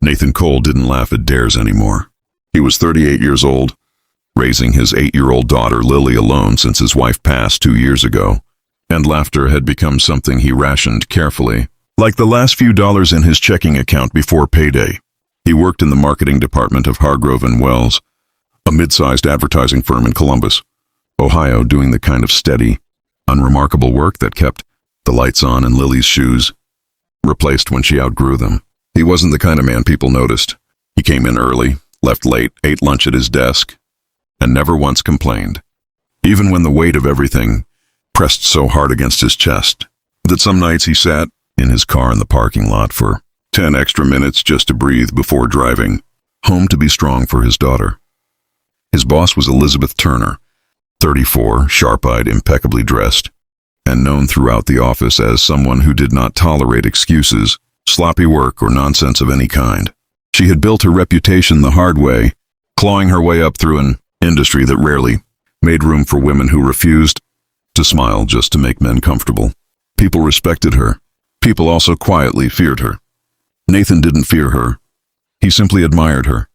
Nathan Cole didn't laugh at dares anymore. He was 38 years old, raising his 8-year-old daughter Lily alone since his wife passed 2 years ago, and laughter had become something he rationed carefully, like the last few dollars in his checking account before payday. He worked in the marketing department of Hargrove & Wells, a mid-sized advertising firm in Columbus, Ohio, doing the kind of steady, unremarkable work that kept the lights on in Lily's shoes, replaced when she outgrew them. He wasn't the kind of man people noticed. He came in early, left late, ate lunch at his desk, and never once complained, even when the weight of everything pressed so hard against his chest that some nights he sat in his car in the parking lot for 10 extra minutes just to breathe before driving home to be strong for his daughter. His boss was Elizabeth Turner, 34, sharp-eyed, impeccably dressed, and known throughout the office as someone who did not tolerate excuses, sloppy work, or nonsense of any kind. She had built her reputation the hard way, clawing her way up through an industry that rarely made room for women who refused to smile just to make men comfortable. People respected her. People also quietly feared her. Nathan didn't fear her. He simply admired her,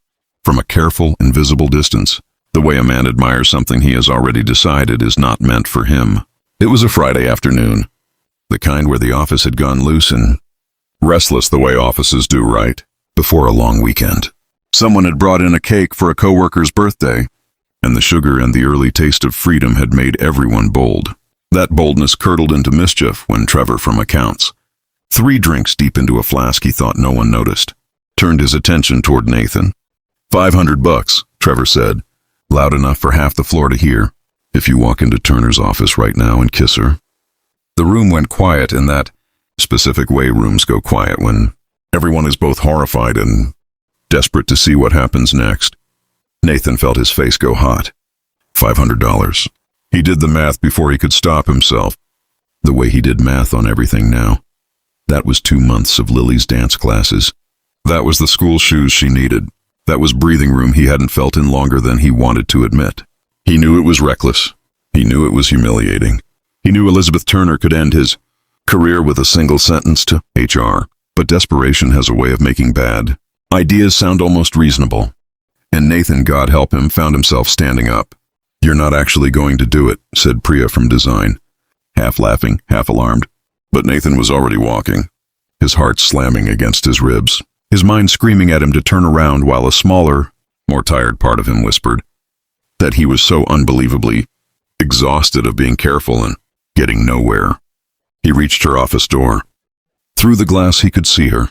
from a careful, invisible distance, the way a man admires something he has already decided is not meant for him. It was a Friday afternoon, the kind where the office had gone loose and restless the way offices do, right before a long weekend. Someone had brought in a cake for a coworker's birthday, and the sugar and the early taste of freedom had made everyone bold. That boldness curdled into mischief when Trevor from accounts, 3 drinks deep into a flask he thought no one noticed, turned his attention toward Nathan. $500, Trevor said, loud enough for half the floor to hear. If you walk into Turner's office right now and kiss her. The room went quiet in that specific way rooms go quiet when everyone is both horrified and desperate to see what happens next. Nathan felt his face go hot. $500. He did the math before he could stop himself, the way he did math on everything now. That was 2 months of Lily's dance classes. That was the school shoes she needed. That was breathing room he hadn't felt in longer than he wanted to admit. He knew it was reckless. He knew it was humiliating. He knew Elizabeth Turner could end his career with a single sentence to HR, but desperation has a way of making bad ideas sound almost reasonable. And Nathan, God help him, found himself standing up. You're not actually going to do it, said Priya from design, half laughing, half alarmed. But Nathan was already walking, his heart slamming against his ribs, his mind screaming at him to turn around while a smaller, more tired part of him whispered that he was so unbelievably exhausted of being careful and getting nowhere. He reached her office door. Through the glass he could see her,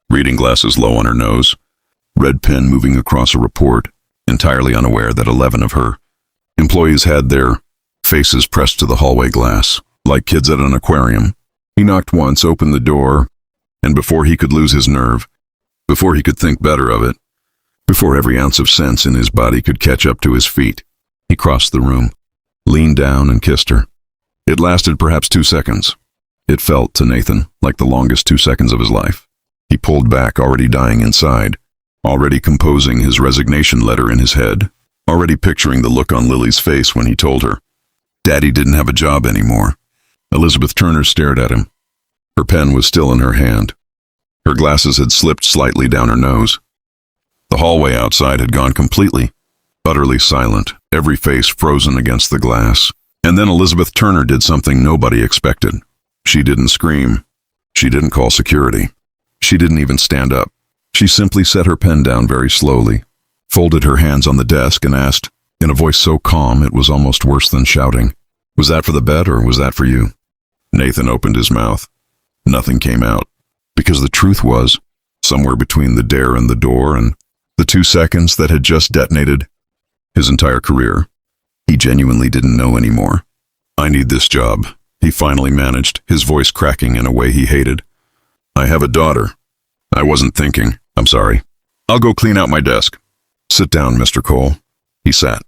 reading glasses low on her nose, red pen moving across a report, entirely unaware that 11 of her employees had their faces pressed to the hallway glass, like kids at an aquarium. He knocked once, opened the door, and before he could lose his nerve, before he could think better of it, before every ounce of sense in his body could catch up to his feet, he crossed the room, leaned down and kissed her. It lasted perhaps 2 seconds. It felt, to Nathan, like the longest 2 seconds of his life. He pulled back, already dying inside, already composing his resignation letter in his head, already picturing the look on Lily's face when he told her Daddy didn't have a job anymore. Elizabeth Turner stared at him. Her pen was still in her hand. Her glasses had slipped slightly down her nose. The hallway outside had gone completely, utterly silent, every face frozen against the glass. And then Elizabeth Turner did something nobody expected. She didn't scream. She didn't call security. She didn't even stand up. She simply set her pen down very slowly, folded her hands on the desk and asked, in a voice so calm it was almost worse than shouting, "Was that for the bet or was that for you?" Nathan opened his mouth. Nothing came out, because the truth was, somewhere between the dare and the door and the 2 seconds that had just detonated his entire career, he genuinely didn't know anymore. "I need this job," he finally managed, his voice cracking in a way he hated. "I have a daughter. I wasn't thinking. I'm sorry. I'll go clean out my desk." "Sit down, Mr. Cole." He sat.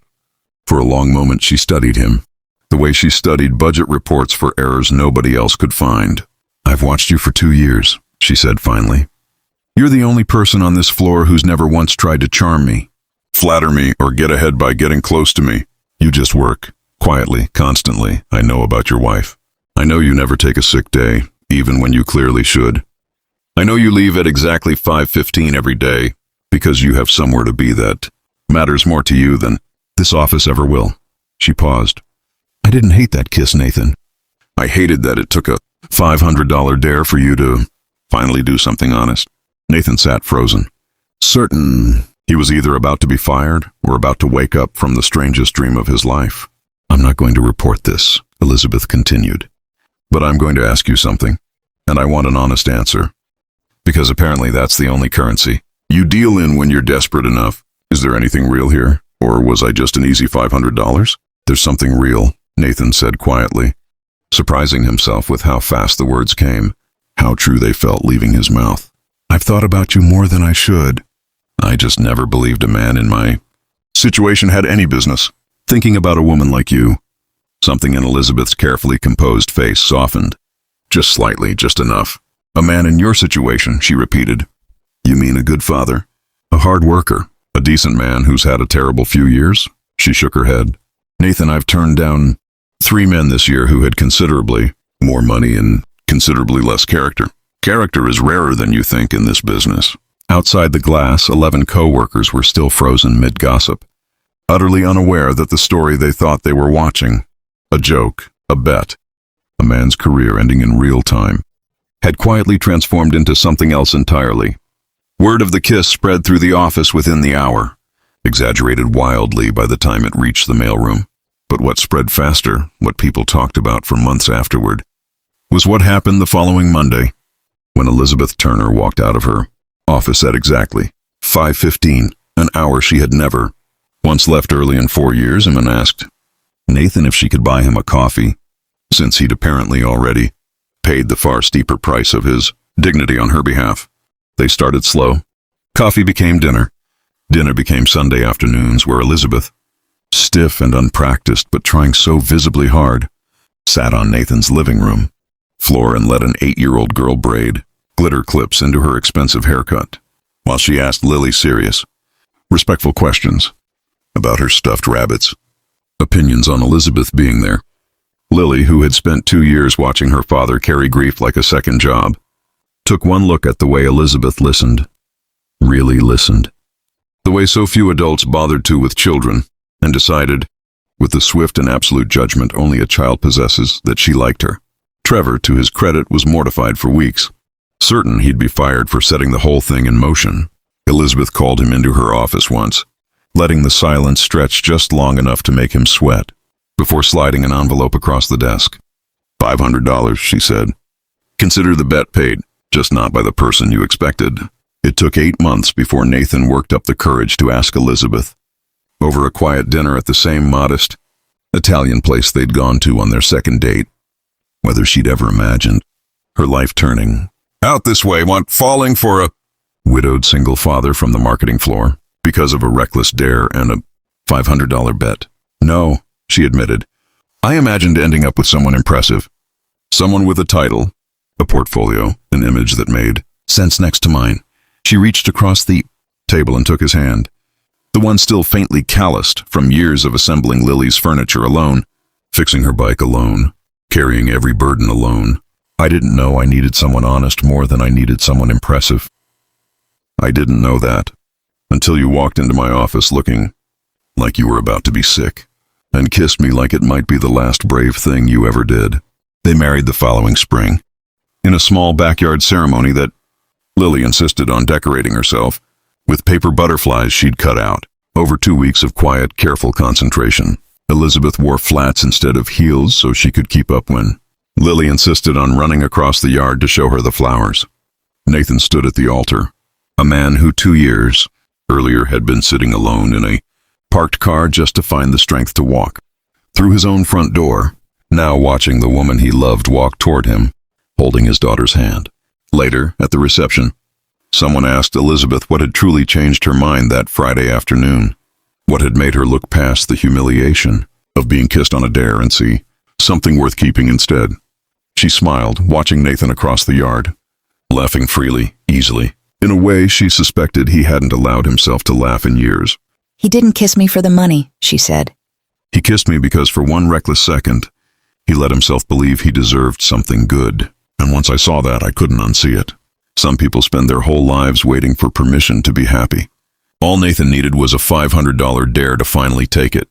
For a long moment she studied him, the way she studied budget reports for errors nobody else could find. "I've watched you for 2 years, she said finally. "You're the only person on this floor who's never once tried to charm me, flatter me, or get ahead by getting close to me. You just work, quietly, constantly. I know about your wife. I know you never take a sick day, even when you clearly should. I know you leave at exactly 5:15 every day because you have somewhere to be that matters more to you than this office ever will. She paused. I didn't hate that kiss, Nathan. I hated that it took a $500 dare for you to finally do something honest. Nathan sat frozen, certain he was either about to be fired or about to wake up from the strangest dream of his life. I'm not going to report this, Elizabeth continued, but I'm going to ask you something, and I want an honest answer. Because apparently that's the only currency you deal in when you're desperate enough. Is there anything real here, or was I just an easy $500? There's something real, Nathan said quietly, surprising himself with how fast the words came, how true they felt leaving his mouth. I've thought about you more than I should. I just never believed a man in my situation had any business thinking about a woman like you. Something in Elizabeth's carefully composed face softened. Just slightly, just enough. A man in your situation, she repeated. You mean a good father? A hard worker? A decent man who's had a terrible few years? She shook her head. Nathan, I've turned down 3 men this year who had considerably more money and considerably less character. Character is rarer than you think in this business. Outside the glass, 11 coworkers were still frozen mid-gossip, utterly unaware that the story they thought they were watching, a joke, a bet, a man's career ending in real time, had quietly transformed into something else entirely. Word of the kiss spread through the office within the hour, exaggerated wildly by the time it reached the mailroom. But what spread faster, what people talked about for months afterward, was what happened the following Monday, when Elizabeth Turner walked out of her office at exactly 5:15, an hour she had never once left early in 4 years, and asked Nathan if she could buy him a coffee, since he'd apparently already paid the far steeper price of his dignity on her behalf. They started slow. Coffee became dinner. Dinner became Sunday afternoons, where Elizabeth, stiff and unpracticed but trying so visibly hard, sat on Nathan's living room floor and let an 8-year-old girl braid glitter clips into her expensive haircut, while she asked Lily serious, respectful questions about her stuffed rabbits, opinions on Elizabeth being there. Lily, who had spent 2 years watching her father carry grief like a second job, took one look at the way Elizabeth listened, really listened, the way so few adults bothered to with children, and decided, with the swift and absolute judgment only a child possesses, that she liked her. Trevor, to his credit, was mortified for weeks, certain he'd be fired for setting the whole thing in motion. Elizabeth called him into her office once, letting the silence stretch just long enough to make him sweat, before sliding an envelope across the desk. $500, she said. Consider the bet paid, just not by the person you expected. It took 8 months before Nathan worked up the courage to ask Elizabeth, over a quiet dinner at the same modest Italian place they'd gone to on their second date, whether she'd ever imagined her life turning out this way, falling for a widowed single father from the marketing floor because of a reckless dare and a $500 bet. No, she admitted. I imagined ending up with someone impressive, someone with a title, a portfolio, an image that made sense next to mine. She reached across the table and took his hand, the one still faintly calloused from years of assembling Lily's furniture alone, fixing her bike alone, carrying every burden alone. I didn't know I needed someone honest more than I needed someone impressive. I didn't know that until you walked into my office looking like you were about to be sick, and kissed me like it might be the last brave thing you ever did. They married the following spring, in a small backyard ceremony that Lily insisted on decorating herself with paper butterflies she'd cut out. Over 2 weeks of quiet, careful concentration, Elizabeth wore flats instead of heels so she could keep up when Lily insisted on running across the yard to show her the flowers. Nathan stood at the altar, a man who 2 years earlier had been sitting alone in a parked car just to find the strength to walk through his own front door, now watching the woman he loved walk toward him, holding his daughter's hand. Later, at the reception, someone asked Elizabeth what had truly changed her mind that Friday afternoon, what had made her look past the humiliation of being kissed on a dare and see something worth keeping instead. She smiled, watching Nathan across the yard, laughing freely, easily, in a way she suspected he hadn't allowed himself to laugh in years. He didn't kiss me for the money, she said. He kissed me because for one reckless second, he let himself believe he deserved something good, and once I saw that, I couldn't unsee it. Some people spend their whole lives waiting for permission to be happy. All Nathan needed was a $500 dare to finally take it.